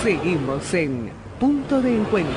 Seguimos en Punto de Encuentro.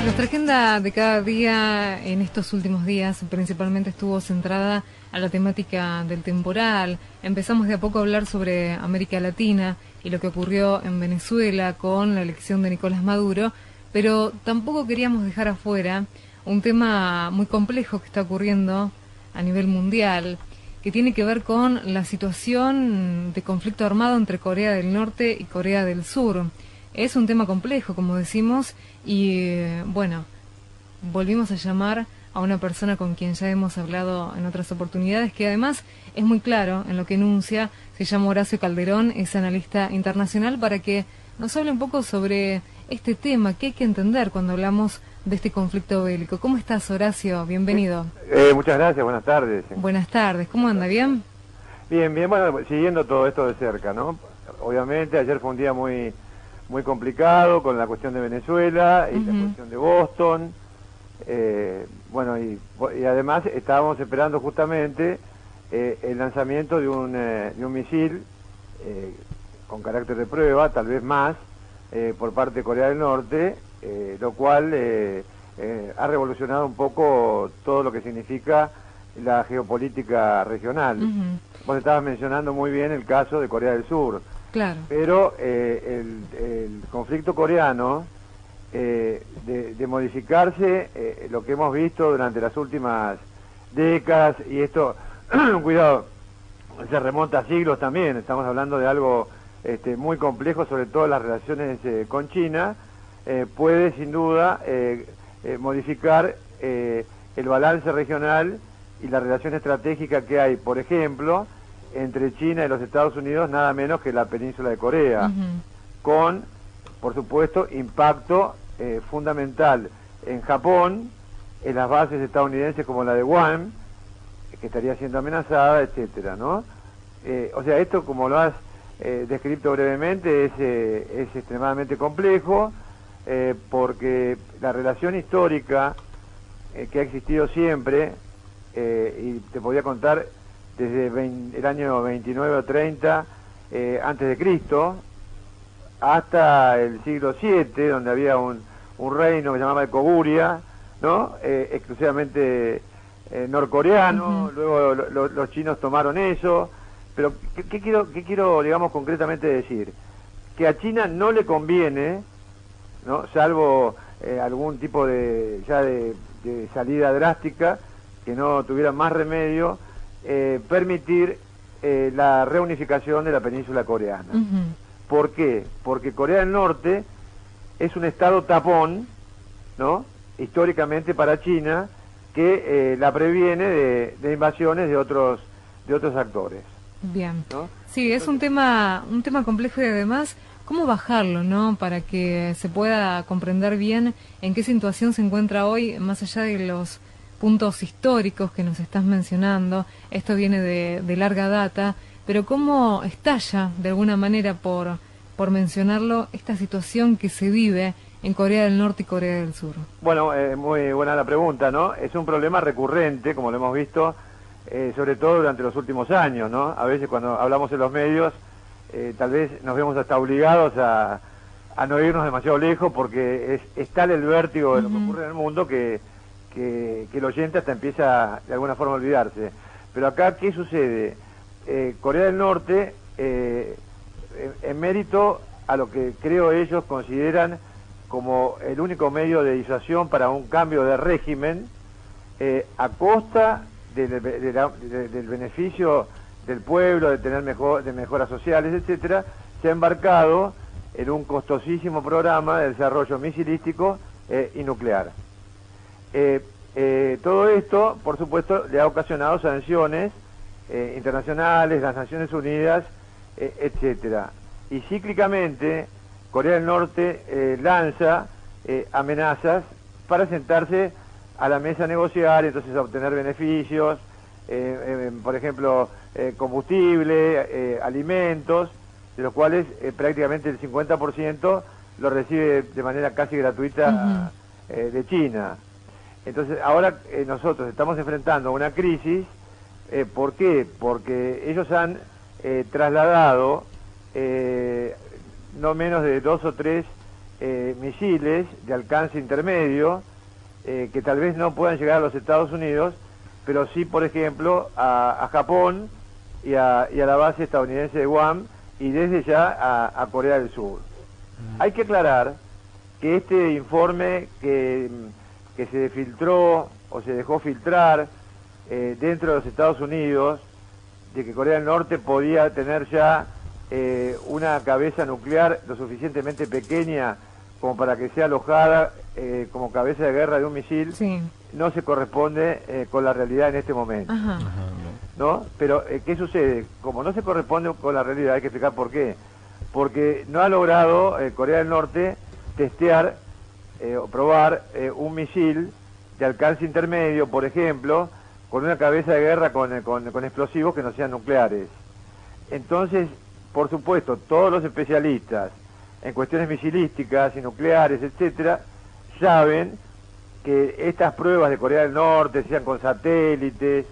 Nuestra agenda de cada día en estos últimos días principalmente estuvo centrada a la temática del temporal. Empezamos de a poco a hablar sobre América Latina y lo que ocurrió en Venezuela con la elección de Nicolás Maduro, pero tampoco queríamos dejar afuera un tema muy complejo que está ocurriendo a nivel mundial, que tiene que ver con la situación de conflicto armado entre Corea del Norte y Corea del Sur. Es un tema complejo, como decimos, y bueno, volvimos a llamar a una persona con quien ya hemos hablado en otras oportunidades, que además es muy claro en lo que enuncia. Se llama Horacio Calderón, es analista internacional, para que nos hable un poco sobre este tema que hay que entender cuando hablamos de este conflicto bélico. ¿Cómo estás, Horacio? Bienvenido. Muchas gracias, buenas tardes. Buenas tardes, ¿cómo anda? ¿Bien? Bien, bueno, siguiendo todo esto de cerca, ¿no? Obviamente ayer fue un día muy complicado con la cuestión de Venezuela y la cuestión de Boston. Bueno, y además estábamos esperando justamente el lanzamiento de un misil con carácter de prueba, tal vez más, por parte de Corea del Norte, lo cual ha revolucionado un poco todo lo que significa la geopolítica regional. Vos estabas mencionando muy bien el caso de Corea del Sur. Claro. Pero el conflicto coreano, de modificarse, lo que hemos visto durante las últimas décadas, y esto, cuidado, se remonta a siglos también, estamos hablando de algo muy complejo, sobre todo las relaciones con China, puede sin duda modificar el balance regional y la relación estratégica que hay, por ejemplo, entre China y los Estados Unidos, nada menos que la península de Corea, con, por supuesto, impacto fundamental en Japón, en las bases estadounidenses como la de Guam, que estaría siendo amenazada, etcétera, ¿no? O sea, esto, como lo has descrito brevemente, es extremadamente complejo, porque la relación histórica que ha existido siempre, y te podía contar desde el año 29 o 30 antes de Cristo hasta el siglo VII, donde había un reino que se llamaba de Koguria, ¿no? Exclusivamente norcoreano. Luego los chinos tomaron eso, pero ¿qué quiero, digamos, concretamente decir? Que a China no le conviene, ¿no? Salvo algún tipo de salida drástica, que no tuviera más remedio, permitir la reunificación de la península coreana. ¿Por qué? Porque Corea del Norte es un estado tapón, ¿no? Históricamente para China, que la previene de invasiones de otros actores. Bien, ¿no? Sí, es un tema complejo, y además, ¿cómo bajarlo, no? Para que se pueda comprender bien en qué situación se encuentra hoy, más allá de los puntos históricos que nos estás mencionando. Esto viene de larga data, pero cómo estalla, de alguna manera, por mencionarlo, esta situación que se vive en Corea del Norte y Corea del Sur. Bueno, muy buena la pregunta, ¿no? Es un problema recurrente, como lo hemos visto, sobre todo durante los últimos años, ¿no? A veces cuando hablamos en los medios, tal vez nos vemos hasta obligados a no irnos demasiado lejos, porque es tal el vértigo de lo que ocurre en el mundo que el oyente hasta empieza de alguna forma a olvidarse. Pero acá, ¿qué sucede? Corea del Norte, en mérito a lo que creo ellos consideran como el único medio de disuasión para un cambio de régimen, a costa del beneficio del pueblo, de tener mejoras sociales, etcétera, se ha embarcado en un costosísimo programa de desarrollo misilístico y nuclear. Todo esto, por supuesto, le ha ocasionado sanciones internacionales, las Naciones Unidas, etcétera. Y cíclicamente Corea del Norte lanza amenazas para sentarse a la mesa a negociar, entonces a obtener beneficios, por ejemplo, combustible, alimentos, de los cuales prácticamente el 50% lo recibe de manera casi gratuita de China. Entonces ahora nosotros estamos enfrentando una crisis. ¿Por qué? Porque ellos han trasladado no menos de 2 o 3 misiles de alcance intermedio que tal vez no puedan llegar a los Estados Unidos, pero sí, por ejemplo, a Japón y a la base estadounidense de Guam, y desde ya a Corea del Sur. Hay que aclarar que este informe que se filtró o se dejó filtrar dentro de los Estados Unidos, de que Corea del Norte podía tener ya una cabeza nuclear lo suficientemente pequeña como para que sea alojada como cabeza de guerra de un misil, sí, no se corresponde con la realidad en este momento. Ajá. ¿No? Pero, ¿qué sucede? Como no se corresponde con la realidad, hay que explicar por qué. Porque no ha logrado Corea del Norte testear o probar un misil de alcance intermedio, por ejemplo, con una cabeza de guerra con explosivos que no sean nucleares. Entonces, por supuesto, todos los especialistas en cuestiones misilísticas y nucleares, etcétera, saben que estas pruebas de Corea del Norte, sean con satélites,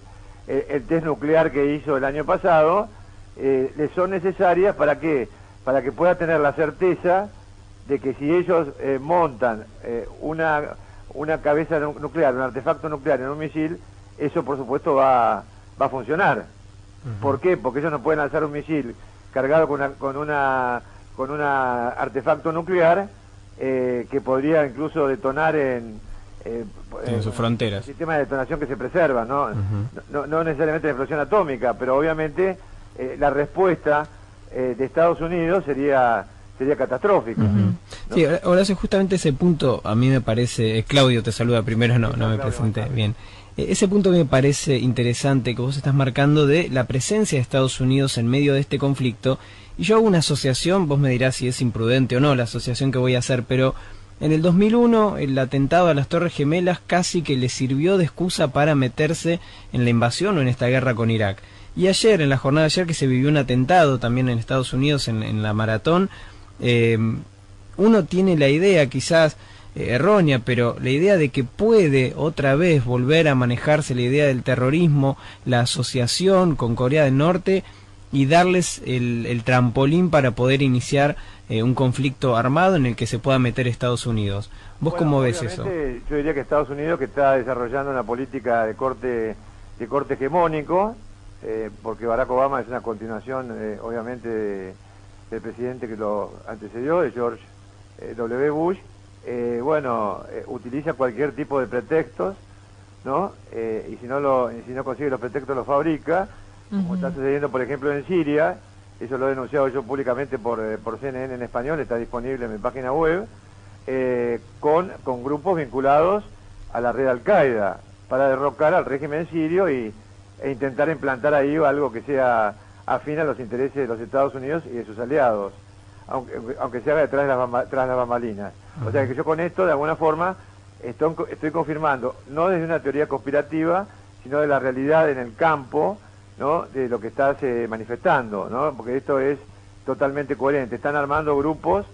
el test nuclear que hizo el año pasado, le son necesarias ¿para qué? Para que pueda tener la certeza de que si ellos montan una cabeza nuclear, un artefacto nuclear en un misil, eso por supuesto va a funcionar. ¿Por qué? Porque ellos no pueden lanzar un misil cargado con un artefacto nuclear que podría incluso detonar en sus fronteras. Sistemas de detonación que se preservan, ¿no? No necesariamente la explosión atómica, pero obviamente la respuesta de Estados Unidos sería catastrófica. ¿no? Sí, Horacio, justamente ese punto a mí me parece, Claudio te saluda primero, no me presenté bien. Ese punto me parece interesante que vos estás marcando de la presencia de Estados Unidos en medio de este conflicto, y yo hago una asociación, vos me dirás si es imprudente o no la asociación que voy a hacer, pero en el 2001 el atentado a las Torres Gemelas casi que le sirvió de excusa para meterse en la invasión o en esta guerra con Irak. Y ayer, en la jornada de ayer, que se vivió un atentado también en Estados Unidos, en la Maratón, uno tiene la idea, quizás errónea, pero la idea de que puede otra vez volver a manejarse la idea del terrorismo, la asociación con Corea del Norte, y darles el trampolín para poder iniciar un conflicto armado en el que se pueda meter Estados Unidos. ¿Vos cómo ves eso? Yo diría que Estados Unidos, que está desarrollando una política de corte hegemónico, porque Barack Obama es una continuación, obviamente, del presidente que lo antecedió, de George W. Bush, utiliza cualquier tipo de pretextos, ¿no? Y si no consigue los pretextos, los fabrica, como está sucediendo, por ejemplo, en Siria. Eso lo he denunciado yo públicamente por CNN en español, está disponible en mi página web, con grupos vinculados a la red Al-Qaeda, para derrocar al régimen sirio e intentar implantar ahí algo que sea afín a los intereses de los Estados Unidos y de sus aliados, aunque se haga detrás de las bambalinas. O sea que yo con esto, de alguna forma, estoy confirmando, no desde una teoría conspirativa, sino de la realidad en el campo, ¿no? De lo que está manifestando, ¿no? Porque esto es totalmente coherente. Están armando grupos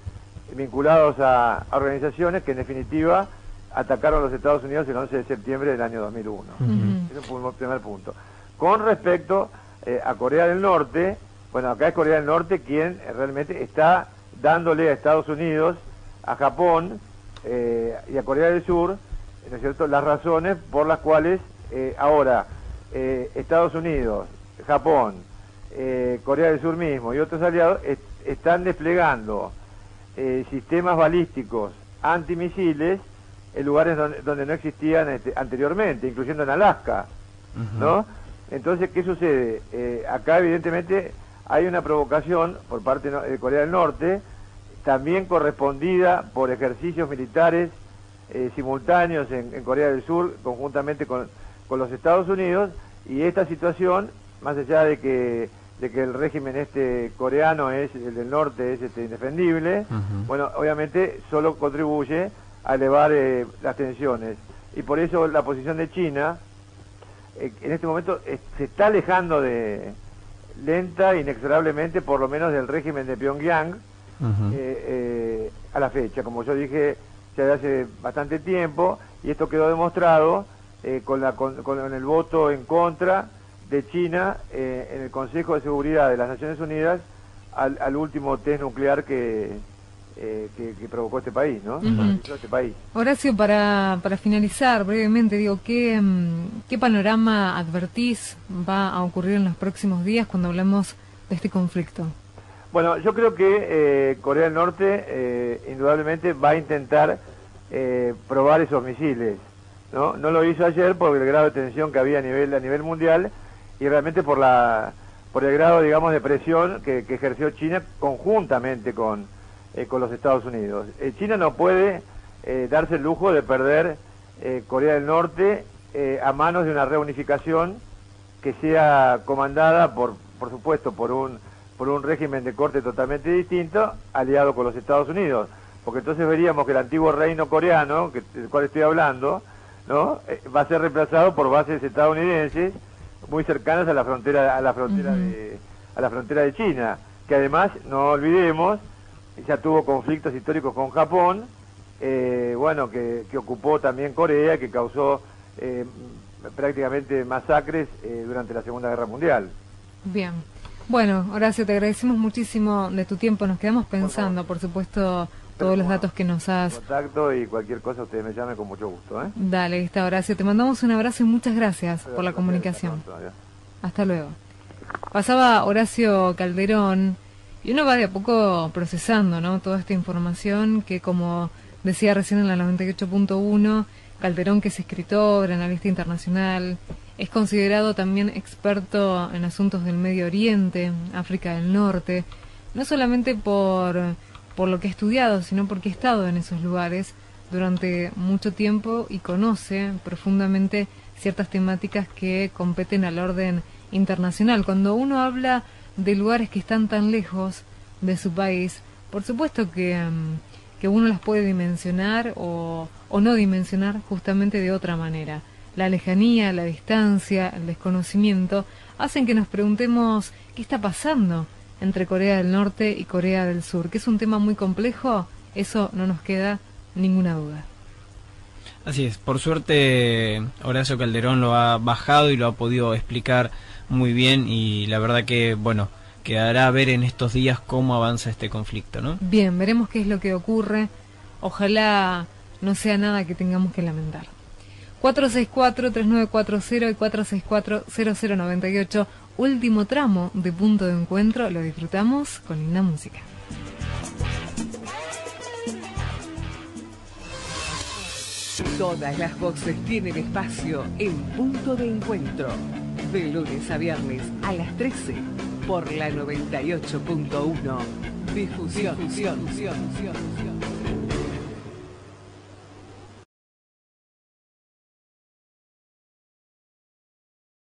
vinculados a organizaciones que en definitiva atacaron a los Estados Unidos el 11 de septiembre del año 2001. Ese fue el primer punto. Con respecto a Corea del Norte, bueno, acá es Corea del Norte quien realmente está dándole a Estados Unidos, a Japón y a Corea del Sur, ¿no es cierto?, las razones por las cuales ahora Estados Unidos, Japón, Corea del Sur mismo y otros aliados están desplegando sistemas balísticos antimisiles en lugares donde no existían anteriormente, incluyendo en Alaska, ¿no? Entonces, ¿qué sucede? Acá evidentemente hay una provocación por parte de Corea del Norte, también correspondida por ejercicios militares simultáneos en Corea del Sur, conjuntamente con los Estados Unidos, y esta situación, más allá de que el régimen coreano, el del norte, es indefendible, bueno, obviamente solo contribuye a elevar las tensiones. Y por eso la posición de China, en este momento, se está alejando lenta, inexorablemente, por lo menos del régimen de Pyongyang, a la fecha. Como yo dije, ya de hace bastante tiempo, y esto quedó demostrado con el voto en contra de China en el Consejo de Seguridad de las Naciones Unidas al último test nuclear que provocó este país, ¿no? Este país. Horacio, para finalizar brevemente, digo, ¿qué panorama advertís va a ocurrir en los próximos días cuando hablamos de este conflicto? Bueno, yo creo que Corea del Norte indudablemente va a intentar probar esos misiles, ¿no? No lo hizo ayer por el grado de tensión que había a nivel mundial y realmente por el grado, digamos, de presión que ejerció China conjuntamente con los Estados Unidos. China no puede darse el lujo de perder Corea del Norte a manos de una reunificación que sea comandada por supuesto, por un régimen de corte totalmente distinto, aliado con los Estados Unidos, porque entonces veríamos que el antiguo reino coreano, del cual estoy hablando, ¿no? Va a ser reemplazado por bases estadounidenses muy cercanas a la frontera de China, que además, no olvidemos, ya tuvo conflictos históricos con Japón, que ocupó también Corea, que causó prácticamente masacres durante la Segunda Guerra Mundial. Bien. Bueno, Horacio, te agradecemos muchísimo de tu tiempo. Nos quedamos pensando, por supuesto, todos los datos que nos has... Contacto y cualquier cosa usted me llame con mucho gusto, ¿eh? Dale, ahí está, Horacio. Te mandamos un abrazo y muchas gracias por la comunicación. Hasta luego. Pasaba Horacio Calderón y uno va de a poco procesando, ¿no? Toda esta información que, como decía recién en la 98.1, Calderón, que es escritor, analista internacional, es considerado también experto en asuntos del Medio Oriente, África del Norte, no solamente por lo que ha estudiado, sino porque ha estado en esos lugares durante mucho tiempo y conoce profundamente ciertas temáticas que competen al orden internacional. Cuando uno habla de lugares que están tan lejos de su país, por supuesto que uno las puede dimensionar o no dimensionar justamente de otra manera. La lejanía, la distancia, el desconocimiento hacen que nos preguntemos qué está pasando entre Corea del Norte y Corea del Sur, que es un tema muy complejo, eso no nos queda ninguna duda. Así es, por suerte Horacio Calderón lo ha bajado y lo ha podido explicar muy bien y la verdad que, bueno, quedará a ver en estos días cómo avanza este conflicto, ¿no? Bien, veremos qué es lo que ocurre, ojalá no sea nada que tengamos que lamentar. 464-3940 y 464-0098, último tramo de Punto de Encuentro, lo disfrutamos con linda música. Todas las voces tienen espacio en Punto de Encuentro, de lunes a viernes a las 13 por la 98.1. Difusión.